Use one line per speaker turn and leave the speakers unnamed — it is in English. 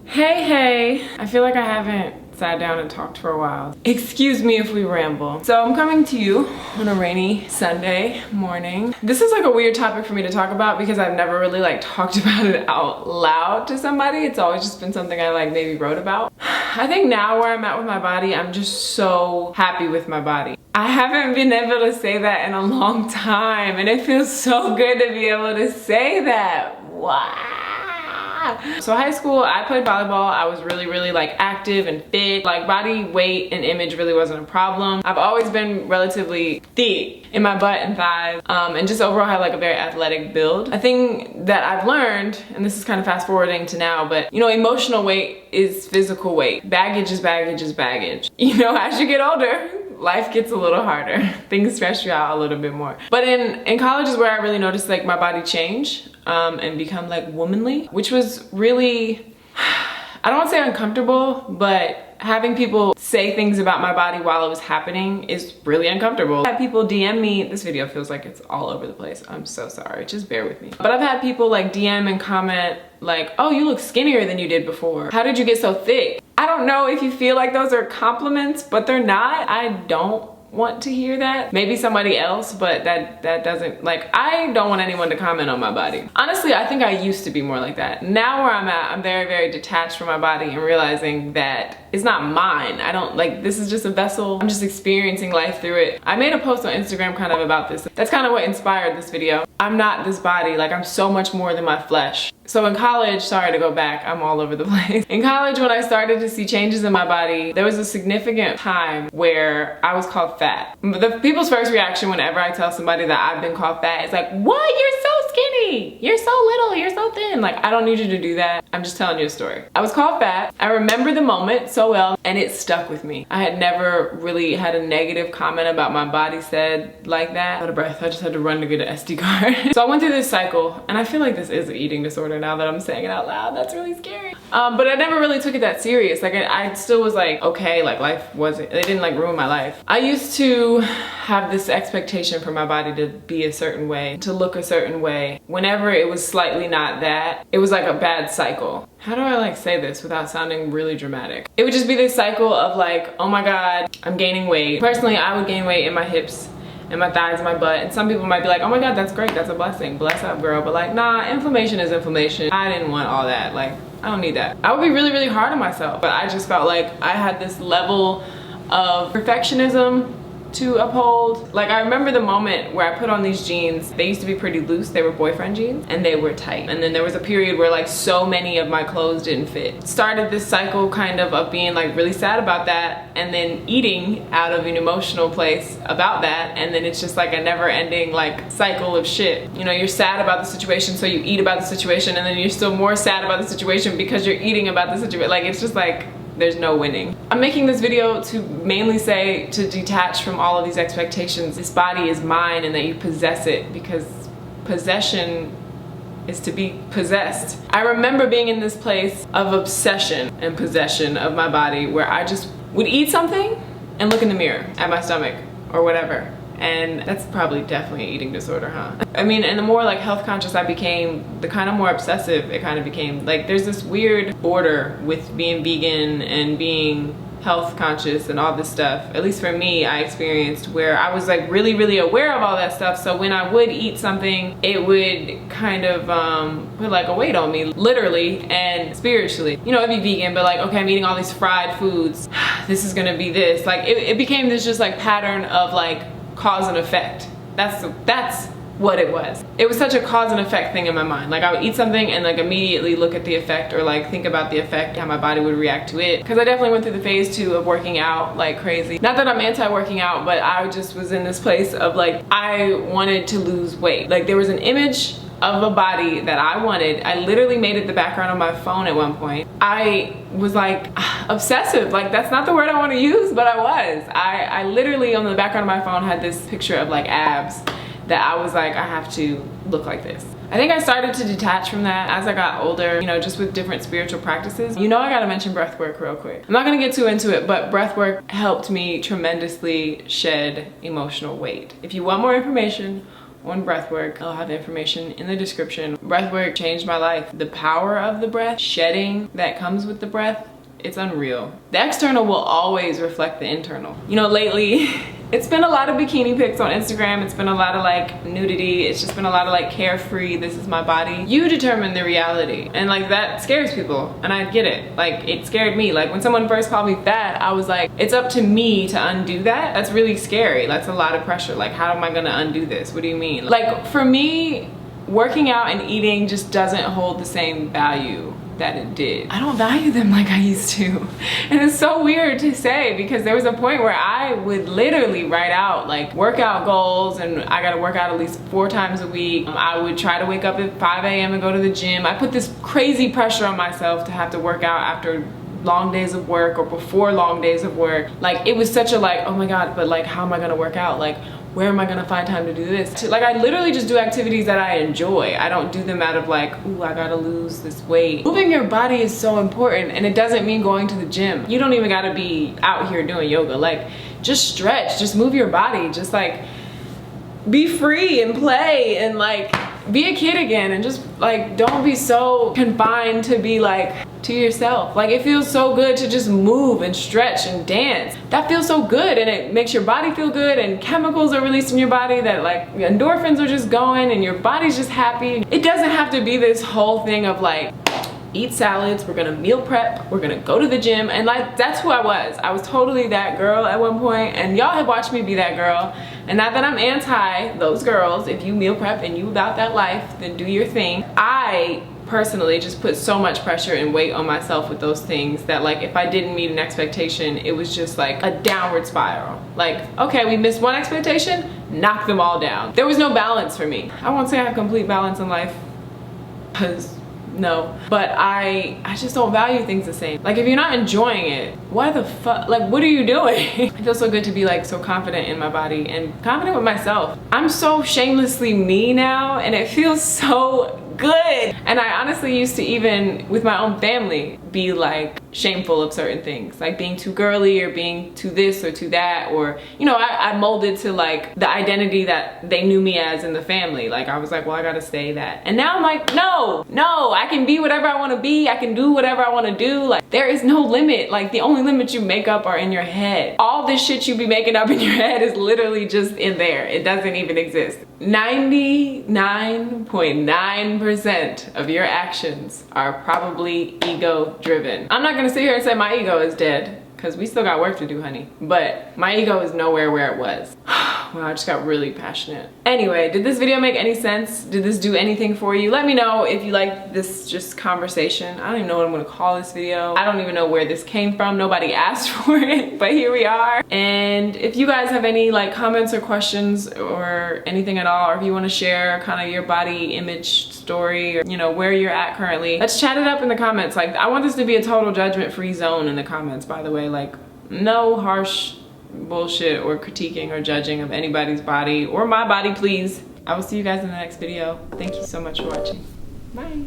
Hey, I feel like I haven't sat down and talked for a while. Excuse me if we ramble. So I'm coming to you on a rainy Sunday morning. This is like a weird topic for me to talk about because I've never really like talked about it out loud to somebody. It's always just been something I like maybe wrote about. I think now where I'm at with my body, I'm just so happy with my body. I haven't been able to say that in a long time and it feels so good to be able to say that. Wow. So high school, I played volleyball. I was really like active and fit. Like body weight and image really wasn't a problem. I've always been relatively thick in my butt and thighs, and just overall had like a very athletic build. A thing that I've learned, and this is kind of fast forwarding to now, but you know, emotional weight is physical weight. Baggage is baggage is baggage. You know, as you get older, life gets a little harder. Things stress you out a little bit more. But in college is where I really noticed like my body change and become like womanly, which was really, I don't want to say uncomfortable, but having people say things about my body while it was happening is really uncomfortable. I had people DM me, this video feels like it's all over the place. I'm so sorry, just bear with me. But I've had people like DM and comment like, oh, you look skinnier than you did before. How did you get so thick? I don't know if you feel like those are compliments, but they're not. I don't want to hear that. Maybe somebody else, but that doesn't, like, I don't want anyone to comment on my body. Honestly, I think I used to be more like that. Now where I'm at, I'm very detached from my body and realizing that it's not mine. I don't, like, this is just a vessel. I'm just experiencing life through it. I made a post on Instagram kind of about this. That's kind of what inspired this video. I'm not this body, like I'm so much more than my flesh. So in college, sorry to go back, I'm all over the place. In college, when I started to see changes in my body, there was a significant time where I was called fat. The people's first reaction whenever I tell somebody that I've been called fat is like, what? You're so skinny. You're so little, you're so thin. Like, I don't need you to do that. I'm just telling you a story. I was called fat. I remember the moment so well and it stuck with me. I had never really had a negative comment about my body said like that. Out of breath, I just had to run to get an SD card. So I went through this cycle and I feel like this is an eating disorder now that I'm saying it out loud. That's really scary. But I never really took it that serious. Like I still was like, okay, like life wasn't, it didn't like ruin my life. I used to have this expectation for my body to be a certain way, to look a certain way. Whenever it was slightly not that, it was like a bad cycle. How do I like say this without sounding really dramatic? It would just be this cycle of like, oh my God, I'm gaining weight. Personally, I would gain weight in my hips and my thighs and my butt, and some people might be like, oh my God, that's great, that's a blessing, bless up girl, but like, nah, inflammation is inflammation. I didn't want all that, like, I don't need that. I would be really hard on myself, but I just felt like I had this level of perfectionism to uphold. Like I remember the moment where I put on these jeans. They used to be pretty loose, they were boyfriend jeans, and they were tight. And then there was a period where like so many of my clothes didn't fit. Started this cycle kind of being like really sad about that, and then eating out of an emotional place about that, and then it's just like a never ending like cycle of shit. You know, you're sad about the situation, so you eat about the situation, and then you're still more sad about the situation because you're eating about the situation. Like it's just like, there's no winning. I'm making this video to mainly say to detach from all of these expectations. This body is mine and that you possess it, because possession is to be possessed. I remember being in this place of obsession and possession of my body where I just would eat something and look in the mirror at my stomach or whatever. And that's probably definitely an eating disorder, huh? I mean, and the more like health conscious I became, the kind of more obsessive it kind of became. Like there's this weird border with being vegan and being health conscious and all this stuff. At least for me, I experienced where I was like really aware of all that stuff. So when I would eat something, it would kind of put like a weight on me, literally and spiritually. You know, I'd be vegan, but like, okay, I'm eating all these fried foods. This is gonna be this. Like it became this just like pattern of like cause and effect. That's what it was. It was such a cause and effect thing in my mind. Like I would eat something and like immediately look at the effect, or like think about the effect, how my body would react to it. Because I definitely went through the phase 2 of working out like crazy. Not that I'm anti-working out, but I just was in this place of like, I wanted to lose weight. Like there was an image of a body that I wanted. I literally made it the background of my phone at one point. I was like obsessive. Like that's not the word I want to use, but I was. I literally on the background of my phone had this picture of like abs that I was like, I have to look like this. I think I started to detach from that as I got older, you know, just with different spiritual practices. You know, I gotta mention breath work real quick. I'm not gonna get too into it, but breath work helped me tremendously shed emotional weight. If you want more information on breathwork. I'll have the information in the description. Breathwork changed my life. The power of the breath, shedding that comes with the breath, it's unreal. The external will always reflect the internal. You know, lately, it's been a lot of bikini pics on Instagram. It's been a lot of like nudity. It's just been a lot of like carefree, this is my body. You determine the reality. And like that scares people. And I get it. Like it scared me. Like when someone first called me fat, I was like, it's up to me to undo that. That's really scary. That's a lot of pressure. Like how am I gonna undo this? What do you mean? Like for me, working out and eating just doesn't hold the same value that it did. I don't value them like I used to. And it's so weird to say because there was a point where I would literally write out like workout goals and I gotta work out at least 4 times a week. I would try to wake up at 5 a.m. and go to the gym. I put this crazy pressure on myself to have to work out after long days of work or before long days of work. Like it was such a like, oh my God, but like how am I gonna work out? Like where am I gonna find time to do this? Like I literally just do activities that I enjoy. I don't do them out of like, ooh, I gotta lose this weight. Moving your body is so important and it doesn't mean going to the gym. You don't even gotta be out here doing yoga. Like just stretch, just move your body. Just like be free and play and like be a kid again and just like don't be so confined to be like to yourself. Like it feels so good to just move and stretch and dance. That feels so good and it makes your body feel good and chemicals are released in your body that like endorphins are just going and your body's just happy. It doesn't have to be this whole thing of like eat salads, we're gonna meal prep, we're gonna go to the gym, and like that's who I was. I was totally that girl at one point and y'all have watched me be that girl. And not that I'm anti those girls. If you meal prep and you about that life, then do your thing. I personally just put so much pressure and weight on myself with those things that like if I didn't meet an expectation, it was just like a downward spiral. Like, okay, we missed one expectation, knock them all down. There was no balance for me. I won't say I have complete balance in life, because no, but I just don't value things the same. Like if you're not enjoying it, why the fuck, like what are you doing? It feels so good to be like so confident in my body and confident with myself. I'm so shamelessly me now and it feels so good. And I honestly used to, even with my own family, be like shameful of certain things, like being too girly or being too this or too that, or you know, I molded to like the identity that they knew me as in the family. Like I was like, well, I gotta stay that. And now I'm like, no, I can be whatever I want to be. I can do whatever I want to do. Like there is no limit. Like the only limits you make up are in your head. All this shit you be making up in your head is literally just in there. It doesn't even exist. 99.9% of your actions are probably ego driven. I'm not gonna sit here and say my ego is dead, because we still got work to do, honey. But my ego is nowhere where it was. Wow, I just got really passionate. Anyway, did this video make any sense? Did this do anything for you? Let me know if you like this just conversation. I don't even know what I'm gonna call this video. I don't even know where this came from. Nobody asked for it, but here we are. And if you guys have any like comments or questions or anything at all, or if you wanna share kind of your body image story or you know, where you're at currently, let's chat it up in the comments. Like I want this to be a total judgment-free zone in the comments, by the way. Like no harsh bullshit or critiquing or judging of anybody's body or my body, please. I will see you guys in the next video. Thank you so much for watching. Bye.